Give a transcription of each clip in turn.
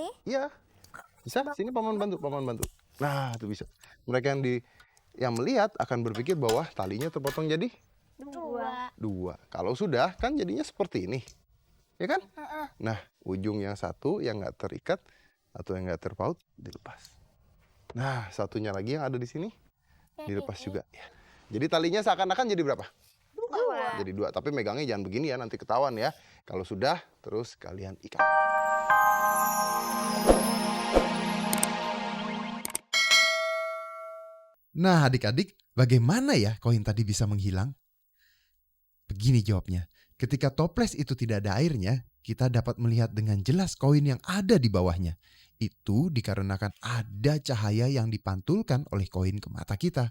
Ini? Iya. Bisa? Sini paman bantu. Nah, itu bisa. Mereka yang melihat akan berpikir bahwa talinya terpotong jadi dua. Kalau sudah, kan jadinya seperti ini. Ya kan? Nah, ujung yang satu yang nggak terikat atau yang nggak terpaut dilepas. Nah, satunya lagi yang ada di sini dilepas juga. Ya. Jadi talinya seakan-akan jadi berapa? Dua. Jadi dua. Tapi megangnya jangan begini ya, nanti ketahuan ya. Kalau sudah, terus kalian ikat. Nah, adik-adik, bagaimana ya koin tadi bisa menghilang? Begini jawabnya, ketika toples itu tidak ada airnya, kita dapat melihat dengan jelas koin yang ada di bawahnya. Itu dikarenakan ada cahaya yang dipantulkan oleh koin ke mata kita.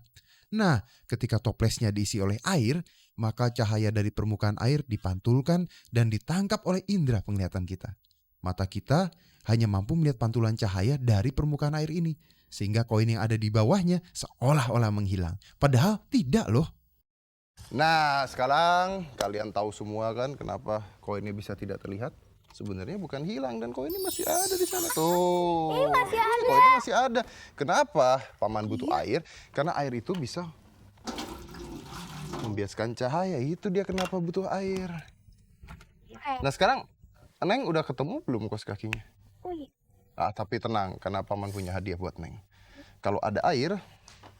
Nah, ketika toplesnya diisi oleh air, maka cahaya dari permukaan air dipantulkan dan ditangkap oleh indera penglihatan kita. Mata kita hanya mampu melihat pantulan cahaya dari permukaan air ini, sehingga koin yang ada di bawahnya seolah-olah menghilang. Padahal tidak loh. Nah, sekarang kalian tahu semua kan kenapa koinnya bisa tidak terlihat? Sebenarnya bukan hilang dan koinnya masih ada di sana. Tuh. Ini masih ada. Koinnya masih ada. Kenapa paman butuh air? Karena air itu bisa membiaskan cahaya. Itu dia kenapa butuh air. Nah, sekarang Neng udah ketemu belum kos kakinya? Tapi tenang, karena paman punya hadiah buat Neng. Kalau ada air,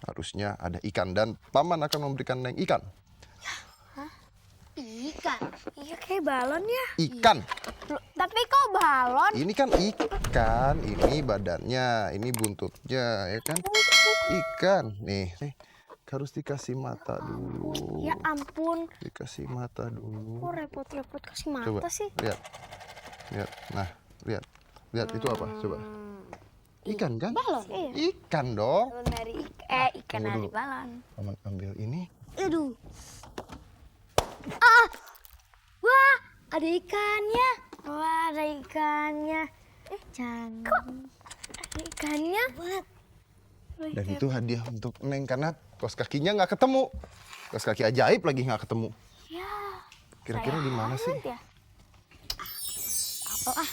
harusnya ada ikan dan paman akan memberikan Neng ikan. Ikan? Iya kayak balon ya. Ikan. Loh, tapi kok balon? Ini kan ikan, ini badannya, ini buntutnya, ya kan? Ikan. Nih, harus dikasih mata dulu. Ya ampun. Dikasih mata dulu. Kok repot-repot kasih mata Coba, sih? lihat. Nah, lihat. Lihat itu apa? Coba. Ikan kan? Balon? Iya. Ikan dong. Ikan tunggu dari dulu. balon. Paman ambil ini. Aduh. Wah, ada ikannya. Wah, ada ikannya. Jangan. Kok ada ikannya? Dan itu hadiah untuk Neng karena kos kakinya nggak ketemu. Kos kaki ajaib lagi nggak ketemu. Ya. Kira-kira di mana sih? Ya? Apa?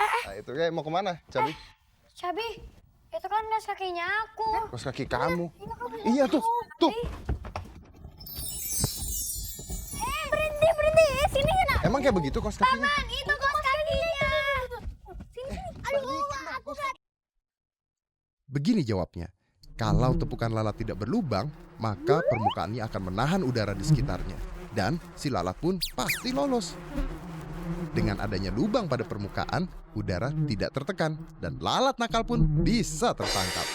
Nah, itu kayak mau kemana, Cabi? Cabi, itu kan kos kakinya aku. Kos kaki kamu. Iya tuh. Berhenti. Sini kena. Emang kayak begitu kos kakinya? Paman, itu kos kakinya. Sini. Aduh, aku gak. Begini jawabnya, kalau tepukan lalat tidak berlubang, maka permukaannya akan menahan udara di sekitarnya. Dan si lalat pun pasti lolos. Dengan adanya lubang pada permukaan, udara tidak tertekan dan lalat nakal pun bisa tertangkap.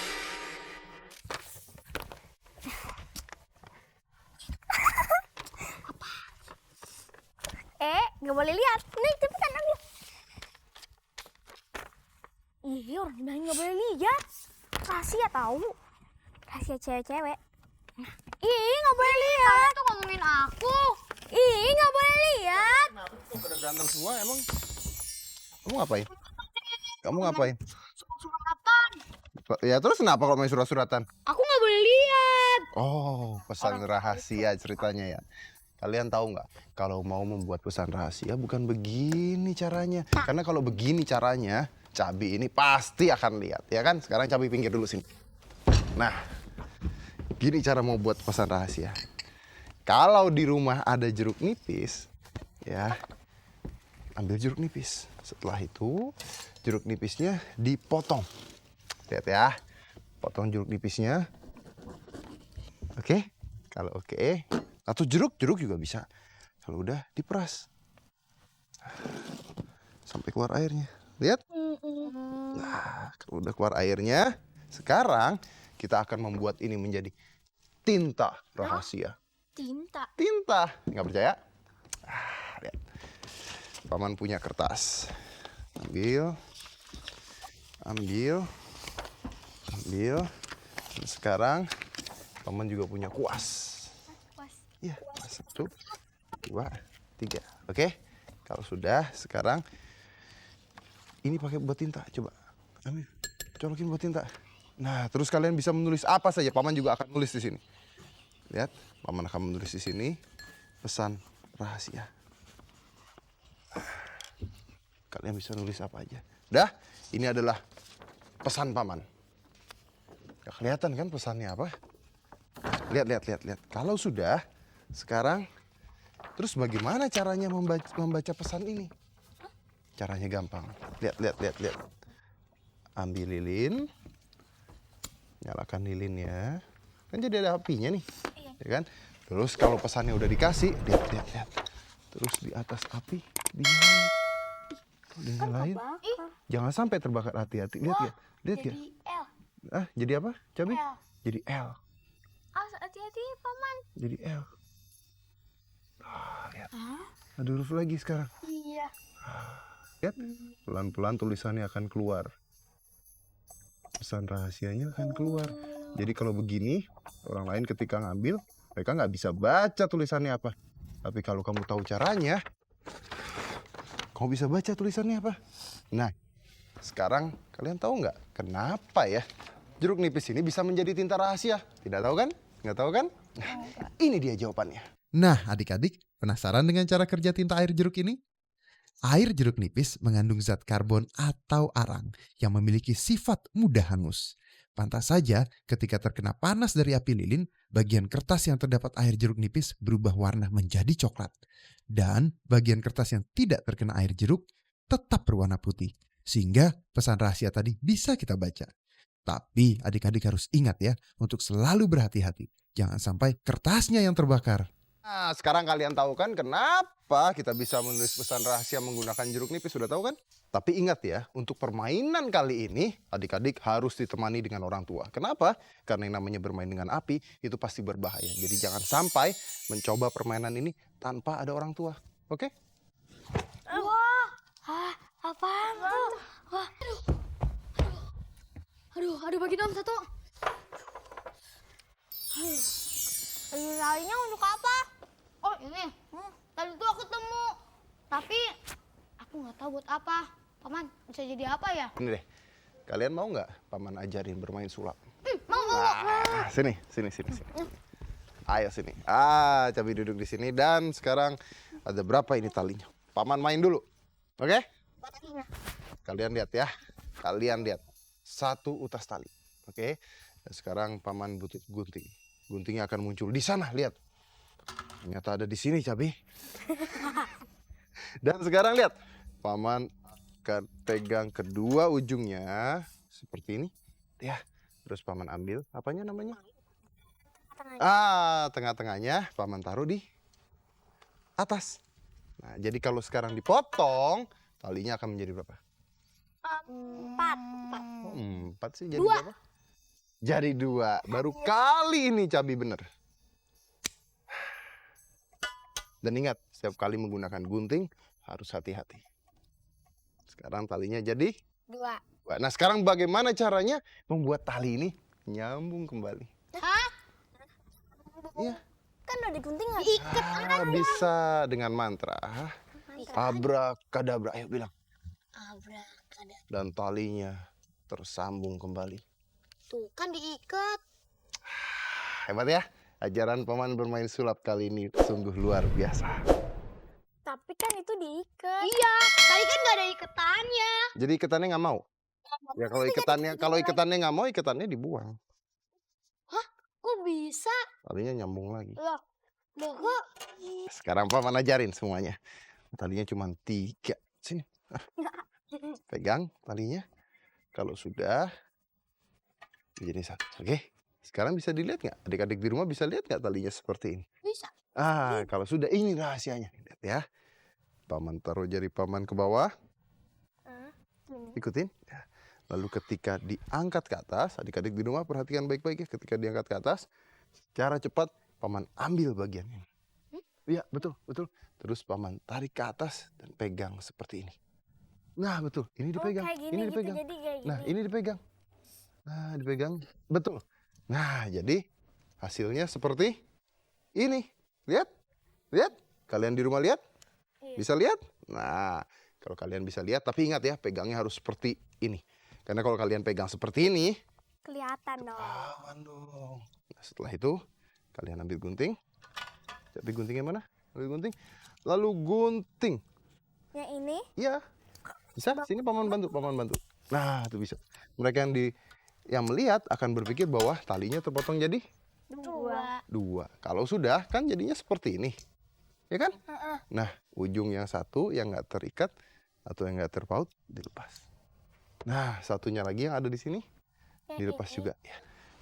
Nggak boleh lihat. Nih, cepetan ambil. Iya, orang bilang nggak boleh lihat. Rahasia tahu. Rahasia cewek-cewek. Nggak boleh lihat. Tuh ngomongin aku. Nggak boleh lihat. Kenapa kok pada ganteng semua emang? Kamu ngapain? Kamu ngapain? Suratan. Ya terus kenapa kalau main surat-suratan? Aku nggak boleh lihat. Oh, pesan rahasia ceritanya ya. Kalian tahu nggak? Kalau mau membuat pesan rahasia bukan begini caranya. Karena kalau begini caranya, Cabi ini pasti akan lihat, ya kan? Sekarang Cabi pinggir dulu sini. Nah, gini cara mau buat pesan rahasia. Kalau di rumah ada jeruk nipis, ya, ambil jeruk nipis. Setelah itu, jeruk nipisnya dipotong. Lihat ya, potong jeruk nipisnya. Oke? Kalau oke, atau jeruk juga bisa. Kalau udah diperas sampai keluar airnya. Lihat? Nah, kalau udah keluar airnya, sekarang kita akan membuat ini menjadi tinta rahasia. Tinta. Nggak percaya? Lihat. Paman punya kertas. Ambil. Dan sekarang paman juga punya kuas. Iya, 1, 2, 3. Oke, kalau sudah, sekarang ini pakai buat tinta. Coba, ambil, colokin buat tinta. Nah, terus kalian bisa menulis apa saja. Paman juga akan nulis di sini. Lihat, paman akan menulis di sini pesan rahasia. Kalian bisa nulis apa aja. Dah, ini adalah pesan paman. Gak kelihatan kan pesannya apa? Lihat. Kalau sudah, sekarang terus bagaimana caranya membaca pesan ini? Caranya gampang. Lihat. Ambil lilin. Nyalakan lilinnya. Kan jadi ada apinya nih. Ya kan? Terus kalau pesannya udah dikasih, lihat. Terus di atas api dinyalain. Jangan sampai terbakar, hati-hati. Lihat ya. Jadi L. Jadi apa? Cabi? L. Jadi L. Hati-hati, Paman. Jadi L. Lihat. Ada huruf lagi sekarang. Iya. Lihat. Pelan-pelan tulisannya akan keluar. Pesan rahasianya akan keluar. Jadi kalau begini, orang lain ketika ngambil, mereka nggak bisa baca tulisannya apa. Tapi kalau kamu tahu caranya, kamu bisa baca tulisannya apa. Nah, sekarang kalian tahu nggak kenapa ya jeruk nipis ini bisa menjadi tinta rahasia? Tidak tahu kan? Nggak tahu kan? Nah, ini dia jawabannya. Nah, adik-adik, penasaran dengan cara kerja tinta air jeruk ini? Air jeruk nipis mengandung zat karbon atau arang yang memiliki sifat mudah hangus. Pantas saja ketika terkena panas dari api lilin, bagian kertas yang terdapat air jeruk nipis berubah warna menjadi coklat. Dan bagian kertas yang tidak terkena air jeruk tetap berwarna putih. Sehingga pesan rahasia tadi bisa kita baca. Tapi adik-adik harus ingat ya, untuk selalu berhati-hati. Jangan sampai kertasnya yang terbakar. Nah, sekarang kalian tahu kan kenapa kita bisa menulis pesan rahasia menggunakan jeruk nipis, sudah tahu kan? Tapi ingat ya, untuk permainan kali ini, adik-adik harus ditemani dengan orang tua. Kenapa? Karena yang namanya bermain dengan api, itu pasti berbahaya. Jadi jangan sampai mencoba permainan ini tanpa ada orang tua. Oke? Wah. Apaan tuh? Wah. Aduh, bagi dong satu. Lainnya untuk apa? Oh, ini. Tadi tuh aku temu. Tapi aku nggak tahu buat apa. Paman, bisa jadi apa ya? Ini deh, kalian mau nggak paman ajarin bermain sulap? Mau. Nah, sini. Ayo sini. Cabi duduk di sini dan sekarang ada berapa ini talinya? Paman main dulu, oke? Kalian lihat ya, satu utas tali, oke? Dan sekarang paman butuh gunting. Guntingnya akan muncul di sana, lihat. Ternyata ada di sini, Cabi. Dan sekarang lihat, paman akan pegang kedua ujungnya seperti ini, ya. Terus paman ambil, apanya namanya? Tengah-tengahnya paman taruh di atas. Nah, jadi kalau sekarang dipotong, talinya akan menjadi berapa? 4 sih jadi berapa? Jadi 2. Baru kali ini Cabi bener. Dan ingat, setiap kali menggunakan gunting harus hati-hati. Sekarang talinya jadi 2. Nah, sekarang bagaimana caranya membuat tali ini nyambung kembali? Hah? Iya. Kan udah digunting nggak diikat. Bisa dengan mantra. Abrakadabra. Ayo bilang. Abrakadabra. Dan talinya tersambung kembali. Tuh, kan diikat. Hebat ya. Ajaran paman bermain sulap kali ini sungguh luar biasa. Tapi kan itu diikat. Iya, tadi kan nggak ada ikatannya. Jadi ikatannya nggak mau? Ya kalau ikatannya nggak mau, ikatannya dibuang. Hah? Kok bisa? Talinya nyambung lagi. Loh kok? Sekarang paman ajarin semuanya. Talinya cuma 3. Sini. Pegang talinya. Kalau sudah, jadi 1. Oke. Sekarang bisa dilihat nggak? Adik-adik di rumah bisa lihat nggak talinya seperti ini? Bisa. Kalau sudah, ini rahasianya. Lihat ya. Paman taruh jari paman ke bawah. Ikutin. Lalu ketika diangkat ke atas, adik-adik di rumah perhatikan baik-baik ya. Ketika diangkat ke atas, secara cepat paman ambil bagian ini. Iya, betul. Terus paman tarik ke atas dan pegang seperti ini. Nah, betul. Ini dipegang. Ini dipegang. Nah, ini dipegang. Nah, dipegang. Betul. Nah, jadi hasilnya seperti ini. Lihat? Kalian di rumah lihat? Bisa lihat? Nah, kalau kalian bisa lihat, tapi ingat ya, pegangnya harus seperti ini. Karena kalau kalian pegang seperti ini, Kelihatan dong. aman dong. Nah, setelah itu, kalian ambil gunting. Tapi guntingnya mana? Ambil gunting. Lalu gunting. Yang ini? Iya. Bisa? Sini paman bantu, paman bantu. Nah, itu bisa. Mereka yang melihat akan berpikir bahwa talinya terpotong jadi 2. Kalau sudah, kan jadinya seperti ini. Ya kan? Nah, ujung yang satu yang nggak terikat atau yang nggak terpaut dilepas. Nah, satunya lagi yang ada di sini dilepas juga. Ya.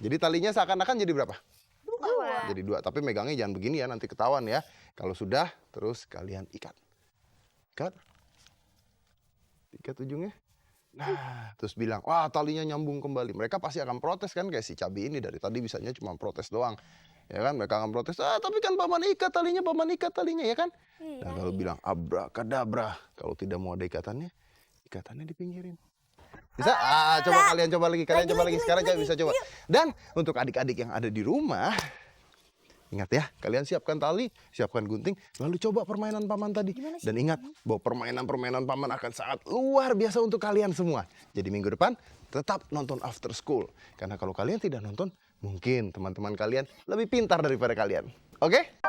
Jadi talinya seakan-akan jadi berapa? 2. Jadi 2. Tapi megangnya jangan begini ya, nanti ketahuan ya. Kalau sudah, terus kalian ikat. Ikat ujungnya. Nah, terus bilang, wah talinya nyambung kembali. Mereka pasti akan protes kan, kayak si Cabi ini dari tadi bisanya cuma protes doang. Ya kan, mereka akan protes, tapi kan paman ikat talinya, ya kan? Dan kalau bilang abrakadabra, kalau tidak mau ada ikatannya dipinggirin. Bisa? Coba kalian coba lagi. Sekarang coba bisa coba. Dan untuk adik-adik yang ada di rumah, ingat ya, kalian siapkan tali, siapkan gunting, lalu coba permainan paman tadi. Dan ingat bahwa permainan paman akan sangat luar biasa untuk kalian semua. Jadi minggu depan tetap nonton After School. Karena kalau kalian tidak nonton, mungkin teman-teman kalian lebih pintar daripada kalian. Oke?